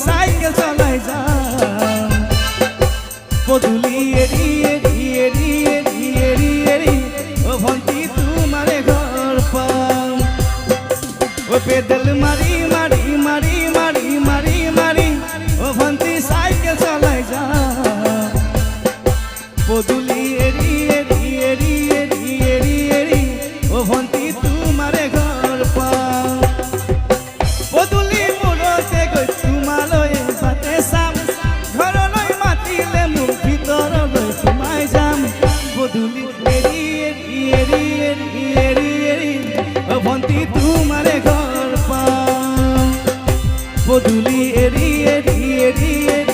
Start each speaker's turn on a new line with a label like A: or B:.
A: cycle চলাই যাম পদুলি এরি এরি এরি এরি এরি এরি ও ভন্তি তোমারে ঘর পাম ও পেডেল মারি মারি মারি মারি মারি মারি ও ভন্তি সাইকেল চলাই যাম পদুলি এরি এরি এরি এরি এরি এরি ও ভন্তি তোমারে ঘর পাম পদুলি মোড়তে গৈ তোমালৈ বাটে চাম ঘৰলৈ মাতিলে মোৰ ভিতৰলৈ সোমাই যাম পদুলি এৰি এৰি এৰি এৰি এৰি এৰি ও ভন্তি তোমাৰে ঘৰ পাম পদুলি এৰি এৰি এৰি এৰি